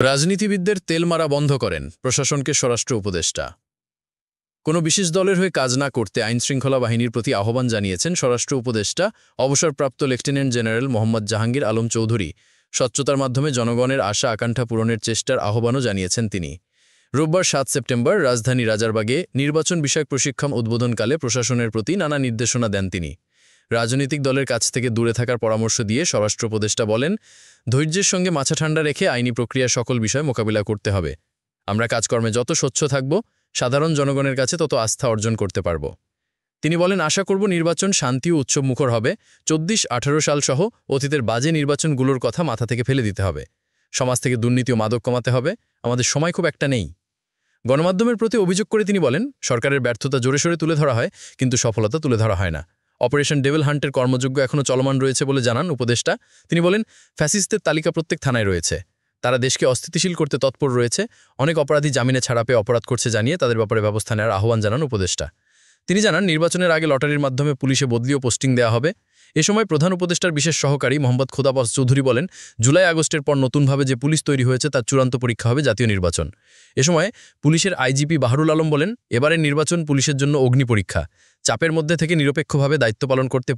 রাজনীতিবিদদের তেল মারা বন্ধ করেন প্রশাসনকে স্বরাষ্ট্র উপদেষ্টা। কোনো বিশেষ দলের হয়ে কাজ না করতে আইনশৃঙ্খলা বাহিনীর প্রতি আহ্বান জানিয়েছেন স্বরাষ্ট্র উপদেষ্টা অবসরপ্রাপ্ত লেফটেন্যান্ট জেনারেল মোহাম্মদ জাহাঙ্গীর আলম চৌধুরী। স্বচ্ছতার মাধ্যমে জনগণের আশা আকাঙ্ক্ষা পূরণের চেষ্টার আহ্বানও জানিয়েছেন তিনি। রোববার ৭ সেপ্টেম্বর রাজধানী রাজারবাগে নির্বাচন বিষয়ক প্রশিক্ষণ উদ্বোধনকালে প্রশাসনের প্রতি নানা নির্দেশনা দেন তিনি। রাজনৈতিক দলের কাছ থেকে দূরে থাকার পরামর্শ দিয়ে স্বরাষ্ট্র উপদেষ্টা বলেন, ধৈর্যের সঙ্গে মাথা ঠান্ডা রেখে আইনি প্রক্রিয়া সকল বিষয় মোকাবিলা করতে হবে। আমরা কাজকর্মে যত স্বচ্ছ থাকব, সাধারণ জনগণের কাছে তত আস্থা অর্জন করতে পারব। তিনি বলেন, আশা করব নির্বাচন শান্তি ও উৎসবমুখর হবে। ২৪-১৮ সাল সহ অতীতের বাজে নির্বাচনগুলোর কথা মাথা থেকে ফেলে দিতে হবে। সমাজ থেকে দুর্নীতি ও মাদক কমাতে হবে। আমাদের সময় খুব একটা নেই। গণমাধ্যমের প্রতি অভিযোগ করে তিনি বলেন, সরকারের ব্যর্থতা জোরে সোরে তুলে ধরা হয়, কিন্তু সফলতা তুলে ধরা হয় না। অপারেশন ডেভিল হান্টের কর্মযজ্ঞ এখনও চলমান রয়েছে বলে জানান উপদেষ্টা। তিনি বলেন, ফ্যাসিস্টদের তালিকা প্রত্যেক থানায় রয়েছে। তারা দেশকে অস্থিতিশীল করতে তৎপর রয়েছে। অনেক অপরাধী জামিনে ছাড়া পেয়ে অপরাধ করছে জানিয়ে তাদের ব্যাপারে ব্যবস্থা নেওয়ার আহ্বান জানান উপদেষ্টা। তিনি জানান, নির্বাচনের আগে লটারির মাধ্যমে পুলিশে বদলি ও পোস্টিং দেওয়া হবে। এ সময় প্রধান উপদেষ্টার বিশেষ সহকারী মোহাম্মদ খোদাবস চৌধুরী বলেন, জুলাই আগস্টের পর নতুনভাবে যে পুলিশ তৈরি হয়েছে তার চূড়ান্ত পরীক্ষা হবে জাতীয় নির্বাচন। এ সময় পুলিশের আইজিপি বাহারুল আলম বলেন, এবারের নির্বাচন পুলিশের জন্য অগ্নি পরীক্ষা। চাপের মধ্যে থেকে নিরপেক্ষভাবে দায়িত্ব পালন করতে